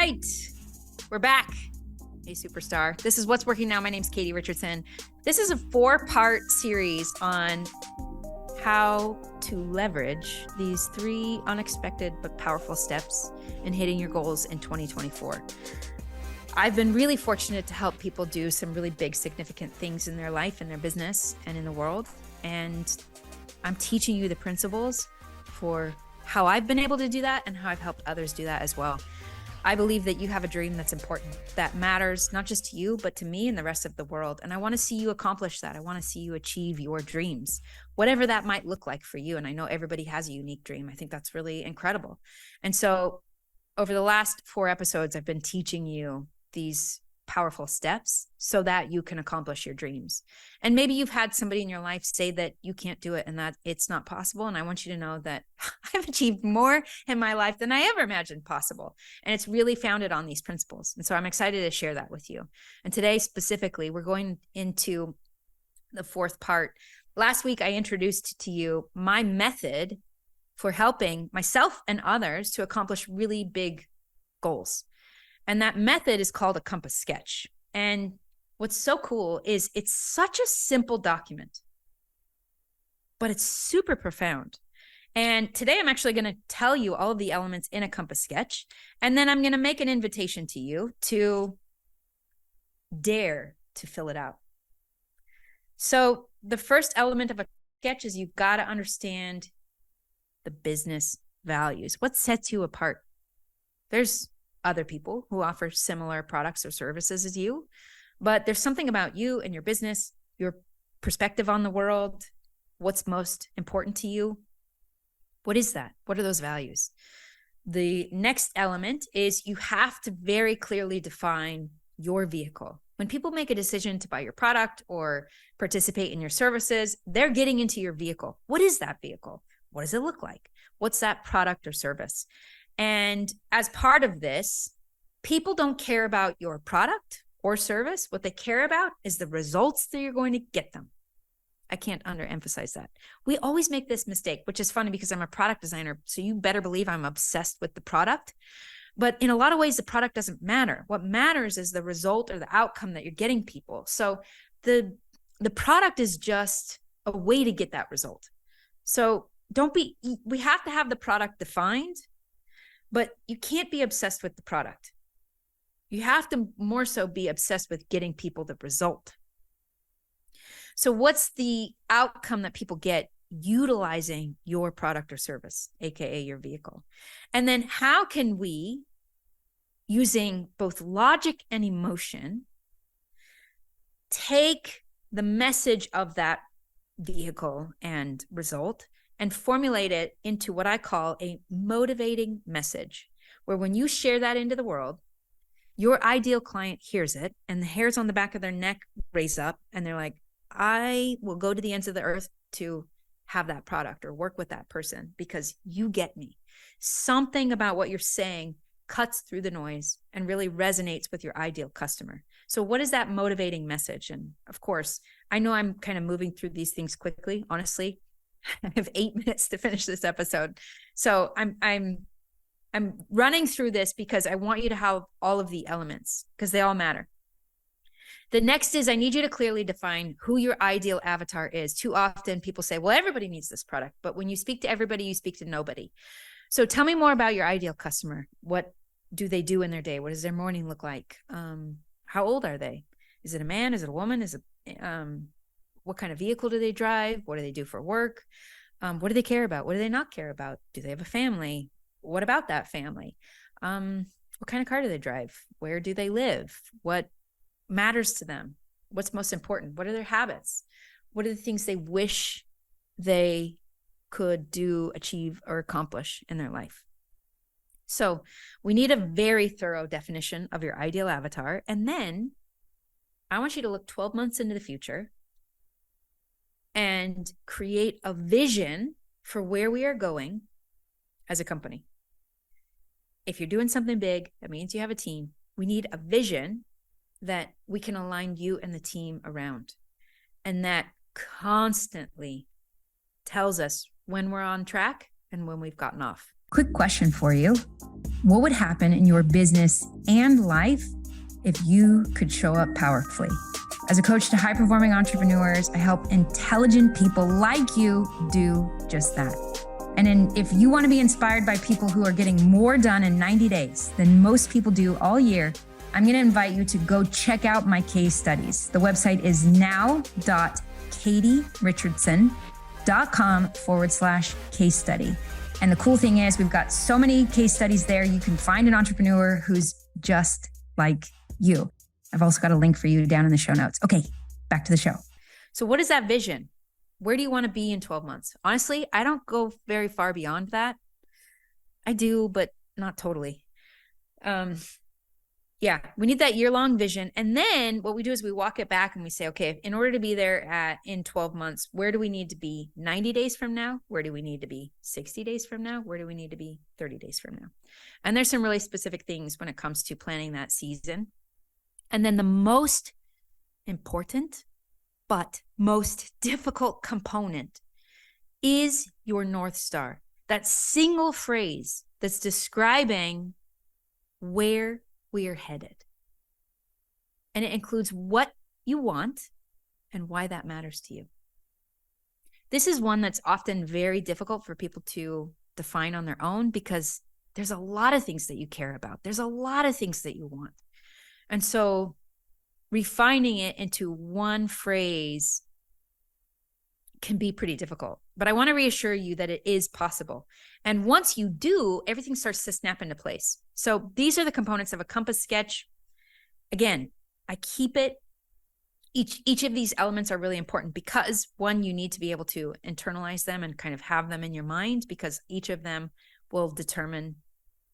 right, we're back. Hey, superstar. This is What's Working Now. My name's Katie Richardson. This is a 4-part series on how to leverage these 3 unexpected but powerful steps in hitting your goals in 2024. I've been really fortunate to help people do some really big, significant things in their life, in their business, and in the world. And I'm teaching you the principles for how I've been able to do that and how I've helped others do that as well. I believe that you have a dream that's important, that matters not just to you, but to me and the rest of the world. And I want to see you accomplish that. I want to see you achieve your dreams, whatever that might look like for you. And I know everybody has a unique dream. I think that's really incredible. And so over the last 4 episodes, I've been teaching you these powerful steps so that you can accomplish your dreams. And maybe you've had somebody in your life say that you can't do it and that it's not possible. And I want you to know that I've achieved more in my life than I ever imagined possible. And it's really founded on these principles. And so I'm excited to share that with you. And today specifically, we're going into the 4th part. Last week, I introduced to you my method for helping myself and others to accomplish really big goals. And that method is called a compass sketch. And what's so cool is it's such a simple document, but it's super profound. And today I'm actually going to tell you all of the elements in a compass sketch. And then I'm going to make an invitation to you to dare to fill it out. So the first element of a sketch is you've got to understand the business values. What sets you apart? There's other people who offer similar products or services as you, but there's something about you and your business, your perspective on the world, what's most important to you. What is that? What are those values? The next element is you have to very clearly define your vehicle. When people make a decision to buy your product or participate in your services, they're getting into your vehicle. What is that vehicle? What does it look like? What's that product or service? And as part of this, people don't care about your product or service. What they care about is the results that you're going to get them. I can't underemphasize that. We always make this mistake, which is funny because I'm a product designer. So you better believe I'm obsessed with the product. But in a lot of ways, the product doesn't matter. What matters is the result or the outcome that you're getting people. So the product is just a way to get that result. So we have to have the product defined, but you can't be obsessed with the product. You have to more so be obsessed with getting people the result. So what's the outcome that people get utilizing your product or service, AKA your vehicle? And then how can we, using both logic and emotion, take the message of that vehicle and result and formulate it into what I call a motivating message, where when you share that into the world, your ideal client hears it and the hairs on the back of their neck raise up and they're like, I will go to the ends of the earth to have that product or work with that person because you get me. Something about what you're saying cuts through the noise and really resonates with your ideal customer. So what is that motivating message? And of course, I know I'm kind of moving through these things quickly. Honestly, I have 8 minutes to finish this episode. So I'm running through this because I want you to have all of the elements because they all matter. The next is I need you to clearly define who your ideal avatar is. Too often people say, well, everybody needs this product. But when you speak to everybody, you speak to nobody. So tell me more about your ideal customer. What do they do in their day? What does their morning look like? How old are they? Is it a man? Is it a woman? What kind of vehicle do they drive? What do they do for work? What do they care about? What do they not care about? Do they have a family? What about that family? What kind of car do they drive? Where do they live? What matters to them? What's most important? What are their habits? What are the things they wish they could do, achieve, or accomplish in their life? So we need a very thorough definition of your ideal avatar. And then I want you to look 12 months into the future and create a vision for where we are going as a company. If you're doing something big, that means you have a team. We need a vision that we can align you and the team around. And that constantly tells us when we're on track and when we've gotten off. Quick question for you. What would happen in your business and life if you could show up powerfully? As a coach to high-performing entrepreneurs, I help intelligent people like you do just that. And if you want to be inspired by people who are getting more done in 90 days than most people do all year, I'm going to invite you to go check out my case studies. The website is now.katierichandson.com/case study. And the cool thing is we've got so many case studies there. You can find an entrepreneur who's just like you. I've also got a link for you down in the show notes. Okay, back to the show. So what is that vision? Where do you want to be in 12 months? Honestly, I don't go very far beyond that. I do, but not totally. Yeah, we need that year-long vision. And then what we do is we walk it back and we say, okay, in order to be there in 12 months, where do we need to be 90 days from now? Where do we need to be 60 days from now? Where do we need to be 30 days from now? And there's some really specific things when it comes to planning that season. And then the most important, but most difficult component is your North Star. That single phrase that's describing where we are headed. And it includes what you want and why that matters to you. This is one that's often very difficult for people to define on their own because there's a lot of things that you care about. There's a lot of things that you want. And so refining it into one phrase can be pretty difficult. But I want to reassure you that it is possible. And once you do, everything starts to snap into place. So these are the components of a compass sketch. Again, I keep it. Each of these elements are really important because one, you need to be able to internalize them and kind of have them in your mind because each of them will determine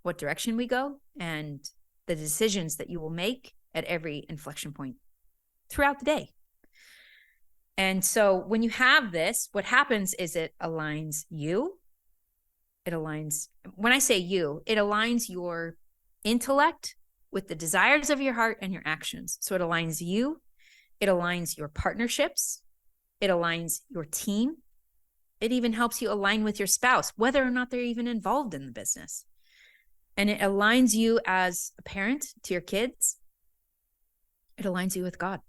what direction we go and the decisions that you will make at every inflection point throughout the day. And so when you have this, what happens is it aligns you. When I say you, it aligns your intellect with the desires of your heart and your actions. So it aligns you. It aligns your partnerships. It aligns your team. It even helps you align with your spouse, whether or not they're even involved in the business. And it aligns you as a parent to your kids. It aligns you with God.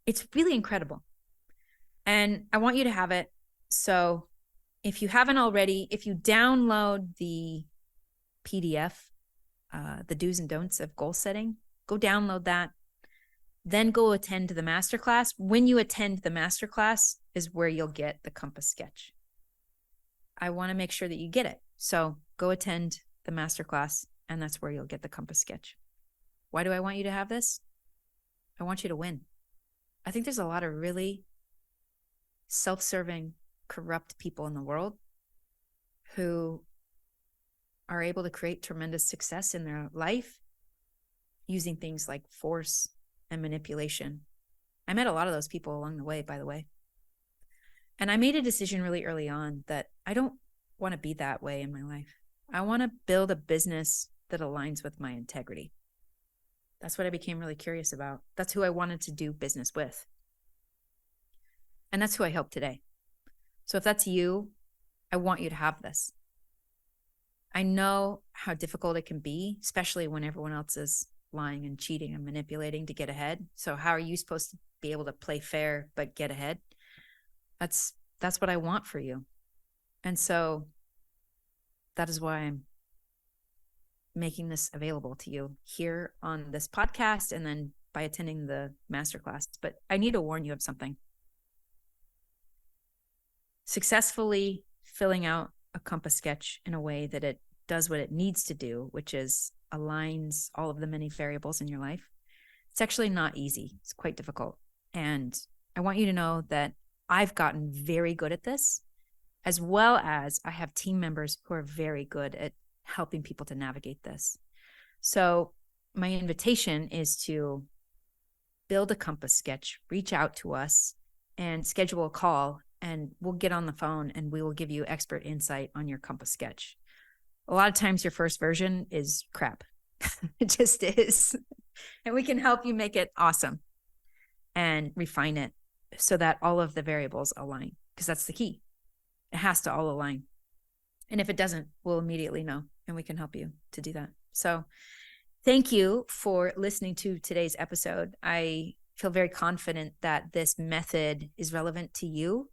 It's really incredible. And I want you to have it. So if you haven't already, if you download the PDF, the do's and don'ts of goal setting, go download that. Then go attend the masterclass. When you attend the masterclass is where you'll get the compass sketch. I want to make sure that you get it. So go attend the masterclass, and that's where you'll get the compass sketch. Why do I want you to have this? I want you to win. I think there's a lot of really self-serving, corrupt people in the world who are able to create tremendous success in their life using things like force and manipulation. I met a lot of those people along the way, by the way. And I made a decision really early on that I don't want to be that way in my life. I want to build a business that aligns with my integrity. That's what I became really curious about. That's who I wanted to do business with. And that's who I help today. So if that's you, I want you to have this. I know how difficult it can be, especially when everyone else is lying and cheating and manipulating to get ahead. So how are you supposed to be able to play fair but get ahead? That's what I want for you. And so that is why I'm making this available to you here on this podcast and then by attending the masterclass. But I need to warn you of something. Successfully filling out a compass sketch in a way that it does what it needs to do, which is aligns all of the many variables in your life. It's actually not easy. It's quite difficult. And I want you to know that I've gotten very good at this, as well as I have team members who are very good at helping people to navigate this. So my invitation is to build a compass sketch, reach out to us and schedule a call, and we'll get on the phone and we will give you expert insight on your compass sketch. A lot of times your first version is crap. It just is. And we can help you make it awesome and refine it so that all of the variables align, because that's the key. It has to all align. And if it doesn't, we'll immediately know and we can help you to do that. So thank you for listening to today's episode. I feel very confident that this method is relevant to you,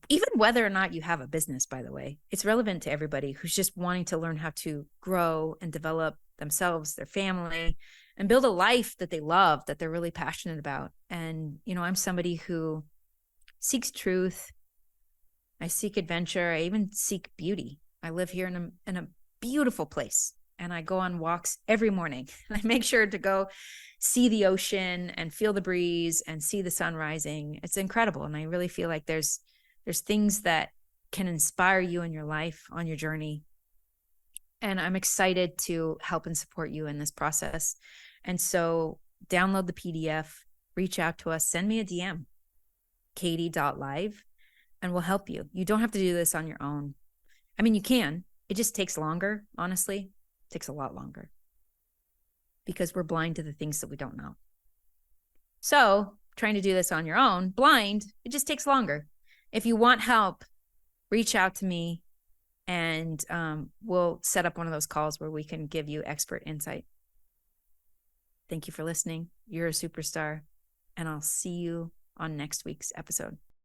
even whether or not you have a business, by the way. It's relevant to everybody who's just wanting to learn how to grow and develop themselves, their family, and build a life that they love, that they're really passionate about. And, you know, I'm somebody who seeks truth. I seek adventure. I even seek beauty. I live here in a beautiful place, and I go on walks every morning. I make sure to go see the ocean and feel the breeze and see the sun rising. It's incredible. And I really feel like there's things that can inspire you in your life on your journey. And I'm excited to help and support you in this process. And so download the PDF, reach out to us, send me a DM, katie.live, and we'll help you. You don't have to do this on your own. I mean, you can. It just takes longer, honestly. It takes a lot longer because we're blind to the things that we don't know. So trying to do this on your own, blind, it just takes longer. If you want help, reach out to me, and we'll set up one of those calls where we can give you expert insight. Thank you for listening. You're a superstar, and I'll see you on next week's episode.